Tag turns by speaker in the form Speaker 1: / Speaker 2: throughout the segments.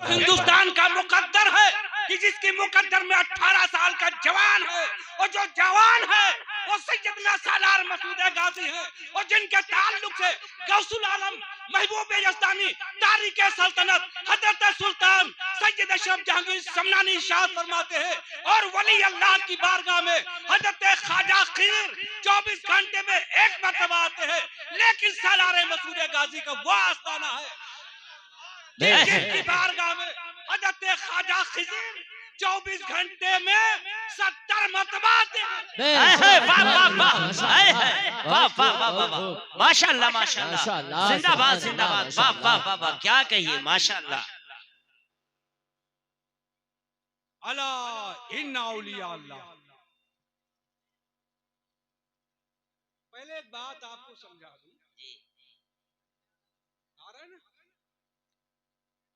Speaker 1: हिंदुस्तान का मुकद्दर है कि जिसकी मुकद्दर में 18 साल का जवान है, और जो जवान है वो सैयदना सालार मसूद गाजी है, और जिनके ताल्लुक से गौसुल आलम महबूब यज़दानी तारिक सल्तनत हजरत सुल्तान सैयद अशरफ जहांगीर समनानी शाह फरमाते हैं, और वली अल्लाह की बारगाह में हजरत ख्वाजा खीर 24 घंटे में एक मरतबा आते हैं, लेकिन सालार मसूद गाजी का वो आस्थाना है जिनकी बारगाह में हजरत ख्वाजा खीर 24 घंटे में 70 मरतबा आते हैं।
Speaker 2: माशाअल्लाह माशाअल्लाह, जिंदाबाद जिंदाबाद, वाह वाह वाह वाह, क्या कहिए माशाअल्लाह।
Speaker 1: अला इन्ना औलिया अल्लाह। पहले एक बात आपको समझा दूं, आ रहा है ना?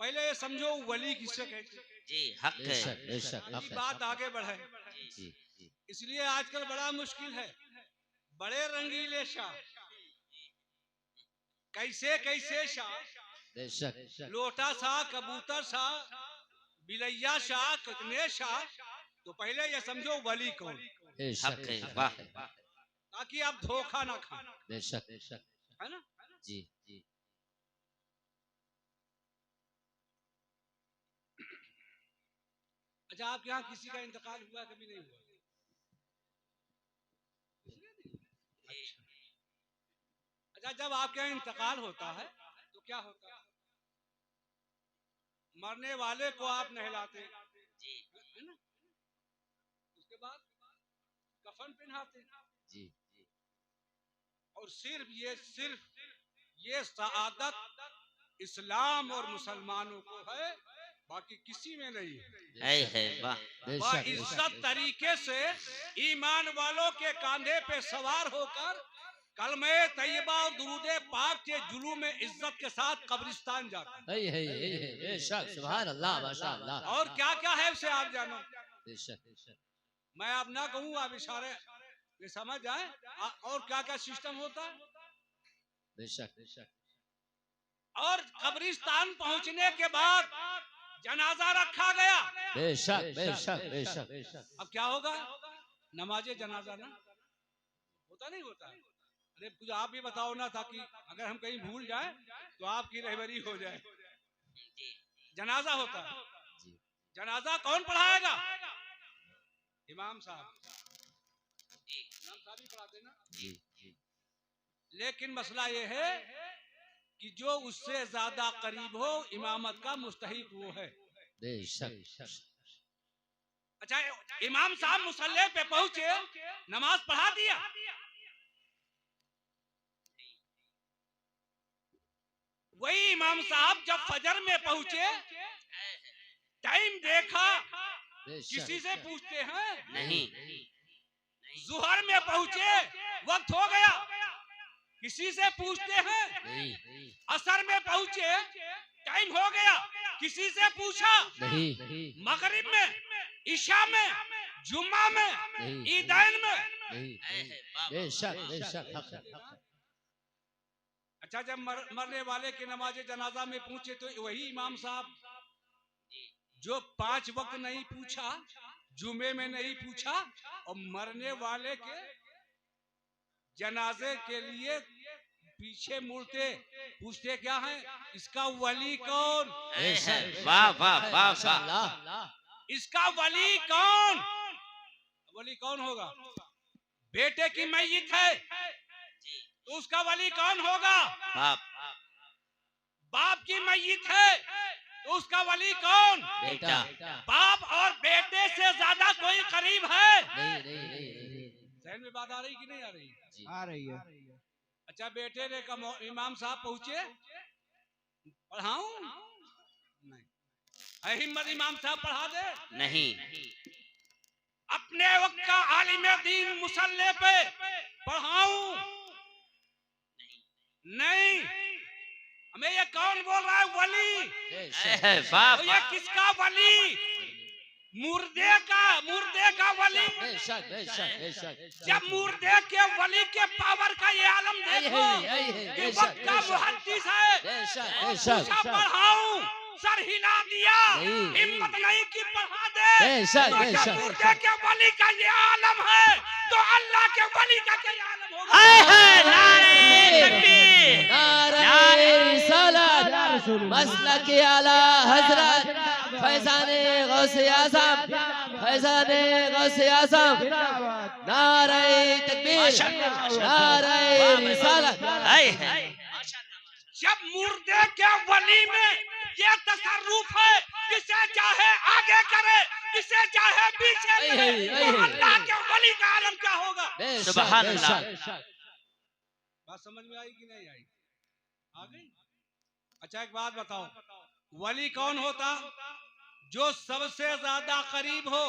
Speaker 1: पहले समझो वली किससे कहते हैं।
Speaker 2: जी हक है,
Speaker 1: बात आगे बढ़े, इसलिए आजकल बड़ा मुश्किल है। बड़े रंगीले शाह, कैसे कैसे शाह, लोटा शाह, कबूतर शाह, बिलैया शाह, कितने शाह। तो पहले ये समझो वली कौन
Speaker 2: हक है, वाह,
Speaker 1: ताकि आप धोखा ना खाएं, है ना?
Speaker 2: जी
Speaker 1: अच्छा, आपके यहाँ किसी का इंतकाल हुआ कभी नहीं हुआ? अच्छा, जब आपके यहाँ इंतकाल होता है तो क्या होता है? मरने वाले को आप नहलाते हैं, है ना? उसके बाद कफन पहनाते हैं, और सिर्फ ये सआदत इस्लाम और मुसलमानों को है, बाकी किसी में नहीं है। वाह, इज्जत तरीके से ईमान वालों के कांधे पे सवार होकर कलमे तैयबा और दुरूद पाक के जुलूम में इज्जत के साथ कब्रिस्तान जाता है।
Speaker 3: सुभान अल्लाह, माशाअल्लाह।
Speaker 1: और क्या क्या है उसे आप जानो। मैं अब ना कहूँ, आप इशारे में समझ जाए और क्या क्या सिस्टम होता है।
Speaker 3: बेशक।
Speaker 1: और कब्रिस्तान पहुंचने के बाद जनाजा रखा गया।
Speaker 3: बेशक।
Speaker 1: अब क्या होगा? नमाजे जनाजा ना होता नहीं होता। अरे कुछ आप भी बताओ ना, ताकि अगर हम कहीं भूल जाए तो आपकी रहबरी हो जाए। जनाजा होता है, जनाजा कौन पढ़ाएगा? इमाम साहब ही पढ़ाते ना। लेकिन मसला ये है कि जो उससे ज्यादा करीब हो इमामत का मुस्तहिक वो है। अच्छा, इमाम साहब मुसल्ले पे पहुंचे, नमाज पढ़ा दिया, वही इमाम साहब जब फजर में पहुंचे, टाइम देखा, किसी से पूछते हैं
Speaker 2: नहीं।
Speaker 1: जुहर में पहुंचे, वक्त हो गया, किसी से पूछते हैं। असर में पहुंचे, टाइम हो गया, किसी से पूछा नहीं। मगरिब में, इशा में, जुम्मा में, ईदैन में। अच्छा, जब मरने वाले के नमाज जनाजा में पूछे तो वही इमाम साहब जो 5 वक्त नहीं पूछा, जुमे में नहीं पूछा, और मरने वाले के जनाजे के लिए पीछे मुड़ते पूछते क्या है, इसका वली कौन?
Speaker 2: वाह वाह वाह वाह,
Speaker 1: इसका वली कौन? वली कौन होगा? बेटे की मैयत है तो उसका वली कौन होगा? बाप की मैयत है तो उसका वली कौन?
Speaker 2: बेटा।
Speaker 1: बाप और बेटे से ज्यादा कोई करीब है?
Speaker 3: नहीं।
Speaker 1: सहन में बात आ रही कि नहीं आ रही?
Speaker 3: आ रही है।
Speaker 1: अच्छा, बेटे ने कहा इमाम साहब पहुंचे, पढ़ाऊं? नहीं। हिम्मत इमाम साहब पढ़ा दे?
Speaker 2: नहीं।
Speaker 1: अपने वक्त का आलिम दीन मुसल्ले पे पढ़ाऊं? नहीं। हमें ये कौन बोल रहा है वली? तो ये किसका वली? मुर्दे का वली। जब मुर्दे के वली के पावर का ये आलम देखो कि वक्त का मुहद्दिस है, पूछा पढ़ाऊं? सर हिला दिया,
Speaker 3: नहीं।
Speaker 1: हिम्मत नहीं की बढ़ा दे।
Speaker 3: बेशक,
Speaker 1: तो
Speaker 3: बेशक,
Speaker 1: जब मुर्दे के वली का ये आलम है तो अल्लाह के वली का क्या आलम होगा?
Speaker 2: हाय हाय, नारे तकबीर,
Speaker 3: नारे रिसालत, मसलक आला हजरत फैजाने गौसे आज़म, फैजाने गौसे आज़म, नारे तकबीर, नारे रिसालत।
Speaker 2: हाय हाय,
Speaker 1: जब मुर्दे के वली में ये तसर्रुफ है, जिसे चाहे आगे करे, जिसे चाहे पीछे करे, तो अल्लाह के वली का आलम क्या होगा?
Speaker 2: सुभान अल्लाह।
Speaker 1: बात समझ में आई कि नहीं आई? आ गई? अच्छा एक बात बताओ, वली कौन होता? जो सबसे ज्यादा करीब हो,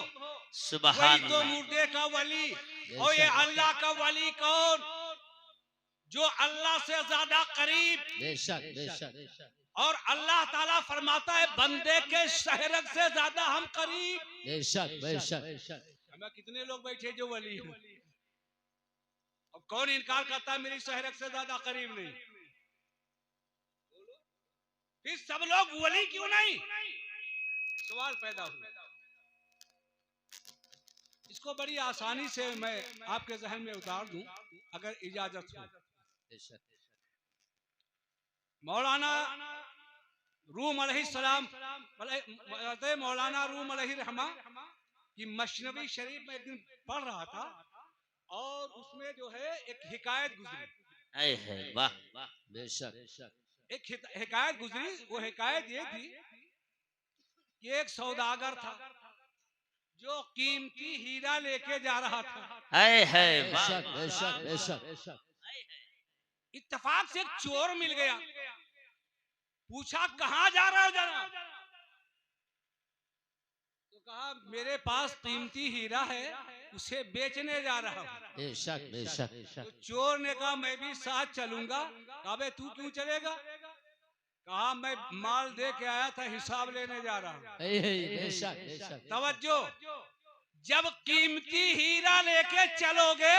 Speaker 2: सुभान
Speaker 1: वही तो
Speaker 2: अल्लाह।
Speaker 1: मुर्दे का वली। और ये अल्लाह का वली कौन? जो अल्लाह से ज्यादा करीब।
Speaker 3: बेशक, बेशक,
Speaker 1: और अल्लाह ताला फरमाता है बंदे के शहरक से ज्यादा हम करीब।
Speaker 3: बेशक, बेशक।
Speaker 1: हमें कितने लोग बैठे जो वली हैं? अब कौन इनकार करता है मेरी शहरक से ज्यादा करीब नहीं? फिर सब लोग वली क्यों नहीं? सवाल पैदा हुआ। इसको बड़ी आसानी से मैं आपके जहन में उतार दूं, अगर इजाजत हो। मौलाना रूम अलैहिस्सलाम, मौलाना रूम अलैहिर्रहमा की मशनवी शरीफ में एक दिन पढ़ रहा था और उसमें जो है एक हिकायत गुजरी।
Speaker 2: हाय हाय, वाह,
Speaker 3: बेशक,
Speaker 1: एक हिकायत गुजरी। वो हिकायत ये थी कि एक सौदागर था जो कीमती हीरा लेके जा रहा था।
Speaker 2: हाय हाय,
Speaker 3: बेशक,
Speaker 2: वाह,
Speaker 3: बेशक, बेशक।
Speaker 1: इत्तेफाक से एक चोर मिल गया, पूछा कहाँ जा रहे हो जनाब? तो कहा मेरे पास कीमती हीरा है, उसे बेचने जा रहा हूँ।
Speaker 3: बेशक, बेशक।
Speaker 1: तो चोर ने कहा मैं भी साथ चलूंगा। कहा बे तू क्यों चलेगा? कहा मैं माल दे के आया था, हिसाब लेने जा रहा हूँ।
Speaker 3: बेशक, बेशक।
Speaker 1: तवज्जो, जब कीमती हीरा लेके चलोगे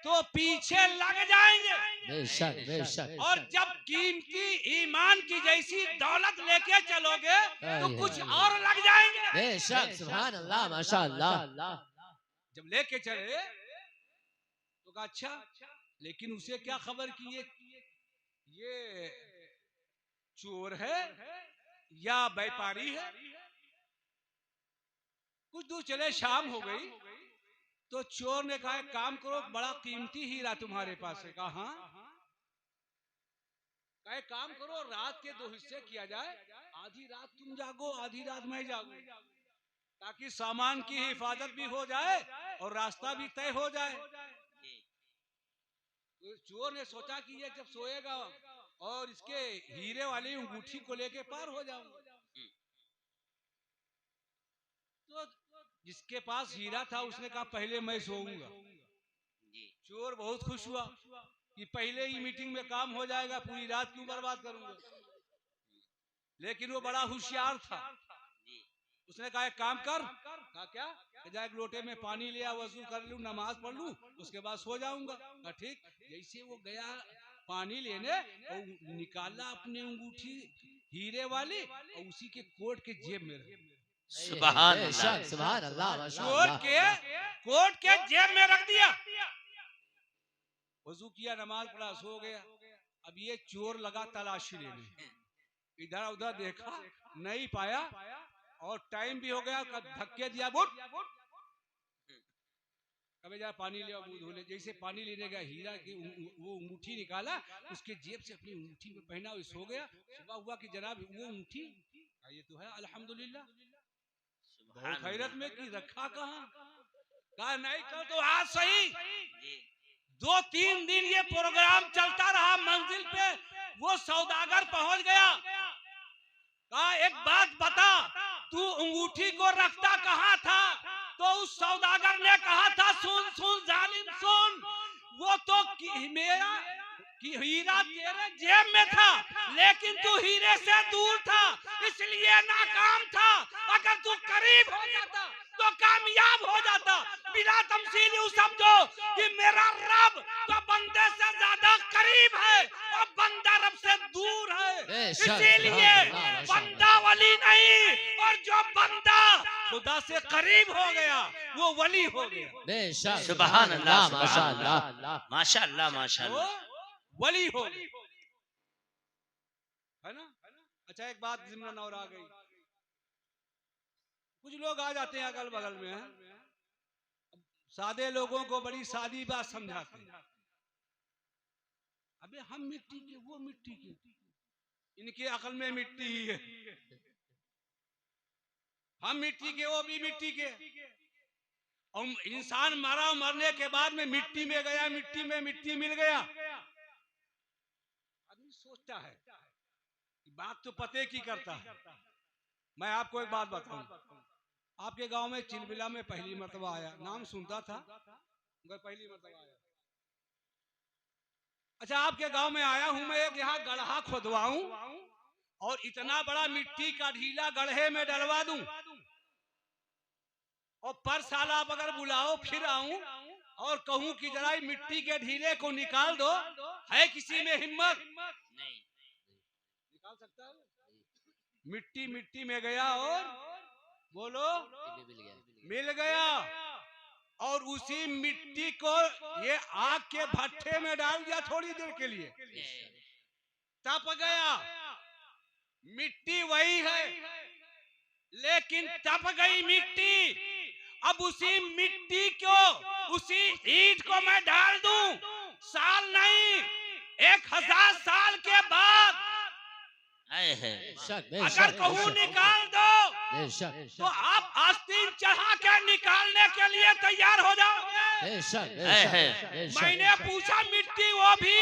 Speaker 1: तो पीछे लग जाएंगे,
Speaker 3: बेशक, बेशक।
Speaker 1: और जब कीमती ईमान की जैसी दौलत लेके चलोगे तो कुछ और लग जाएंगे।
Speaker 3: बेशक, सुभान अल्लाह, माशाअल्लाह।
Speaker 1: जब लेके चले तो कहा अच्छा, लेकिन उसे क्या खबर कि ये चोर है या व्यापारी है? कुछ दूर चले, शाम हो गई तो चोर ने कहा काम करो, बड़ा कीमती हीरा तुम्हारे पास है। कहा हाँ। कहे काम करो, रात के 2 हिस्से किया जाए, आधी रात तुम जागो, आधी रात मैं जागू, ताकि सामान की हिफाजत भी हो जाए और रास्ता भी तय हो जाए। तो चोर ने सोचा कि ये जब सोएगा और इसके हीरे वाली अंगूठी को लेके पार हो जाऊंगा। तो जिसके पास हीरा था उसने कहा पहले मैं सोऊंगा। चोर बहुत खुश हुआ कि पहले ही मीटिंग में काम हो जाएगा, पूरी रात क्यों बर्बाद करूंगा। लेकिन वो बड़ा होशियार था, उसने कहा एक काम कर। कहा क्या? जाए एक लोटे में पानी लिया, वजू कर लूं, नमाज पढ़ लूं, उसके बाद सो जाऊंगा। कहा ठीक। जैसे वो गया पानी लेने और निकाला अपनी अंगूठी हीरे वाली और उसी के कोट के जेब में रख।
Speaker 2: सुभान अल्लाह,
Speaker 3: बेशक, सुभान अल्लाह,
Speaker 1: चोर
Speaker 3: माशाअल्लाह।
Speaker 1: के कोट के जेब में रख दिया। वजू किया, नमाज पढ़ा, सो गया। अब ये चोर लगा तलाशी लेने, इधर उधर देखा, नहीं पाया और टाइम भी हो गया। धक्के दिया, बुट कभी जा पानी ले मुंह धो ले। जैसे पानी लेने गया, हीरा की वो अंगूठी निकाला, उसके जेब से अपनी अंगूठी में पहना, वो सो गया। सुबह हुआ कि जनाब वो अंगूठी ये तो है, अल्हम्दुलिल्लाह, बहुत खैरत में की, रखा कहाँ? कहा नहीं, कल तो आज सही। 2-3 दिन ये प्रोग्राम चलता रहा। मंजिल पे वो सौदागर पहुंच गया। कहा एक बात बता, तू अंगूठी को रखता कहाँ था? तो उस सौदागर ने कहा था सुन सुन जालिम सुन, वो तो मेरा हीरा तेरे जेब में था, लेकिन तू हीरे से दूर था, इसलिए नाकाम था। अगर तू करीब हो जाता तो कामयाब हो जाता। बिना तमसील यूं समझो कि मेरा रब तो बंदे से ज्यादा करीब है और बंदा रब से दूर है। इसीलिए बंदा वली नहीं, और जो बंदा खुदा से करीब हो गया वो वली हो गया।
Speaker 2: सुभान अल्लाह,
Speaker 3: माशाअल्लाह,
Speaker 2: माशाअल्लाह, माशाअल्लाह।
Speaker 1: वो वली हो गया, है ना। अच्छा, एक बात जिम्मन और आ गई। कुछ लोग आ जाते हैं अगल बगल में, सादे लोगों को बड़ी सादी बात समझाते हैं। अबे हम मिट्टी के, वो मिट्टी के, इनके अकल में मिट्टी ही है। हम मिट्टी के, वो भी मिट्टी के। और इंसान मरा, मरने के बाद में मिट्टी में गया, मिट्टी में मिट्टी मिल गया। आदमी सोचता है, बात तो पते की करता है। मैं आपको एक बात बताऊं, आपके गांव में चिलबिला में पहली मर्तबा आया, नाम सुनता था मगर पहली मर्तबा आया। अच्छा, आपके गांव में आया हूं मैं, एक यहाँ गड्ढा खोदवाऊं और इतना बड़ा मिट्टी का ढीला गड्ढे में डलवा दूं, और पर साल आप अगर बुलाओ फिर आऊं और कहूं कि जरा मिट्टी के ढीले को निकाल दो, है किसी में हिम्मत?
Speaker 2: नहीं
Speaker 1: निकाल सकता है? मिट्टी मिट्टी में गया और बोलो मिल गया। और उसी मिट्टी को ये आग के भट्ठे में डाल दिया थोड़ी देर के लिए, तप गया। मिट्टी वही है लेकिन तप गई मिट्टी। अब उसी मिट्टी को, उसी ईंट को मैं डाल दूं, साल नहीं 1000 साल के बाद अगर कहूं निकाल दो तो आप आस्तीन चढ़ा के निकालने के लिए तैयार हो जाओगे। मैंने पूछा मिट्टी वो भी,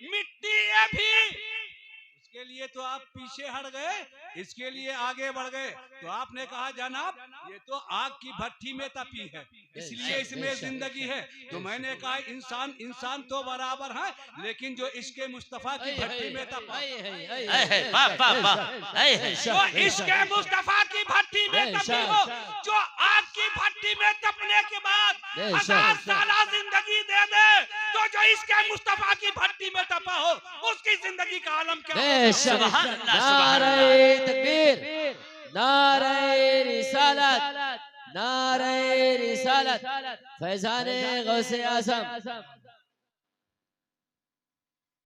Speaker 1: मिट्टी ये भी, उसके लिए तो आप पीछे हट गए, इसके लिए आगे बढ़ गए। तो आपने कहा जनाब ये तो आग की भट्टी में तपी है, इसलिए इसमें जिंदगी है। तो मैंने कहा इंसान इंसान तो बराबर है, लेकिन जो इसके मुस्तफा की भट्टी में तपा, जो इसके मुस्तफा की भट्टी में तपी हो, जो आग की भट्टी में तपने के बाद 1000 साल जिंदगी दे दे, तो जो इसके मुस्तफा की भट्टी में तपा हो उसकी जिंदगी का आलम क्या हो?
Speaker 3: नारे तकबीर, नारे रिसालत, नारे रिसालत, फैजाने गौसे आज़म।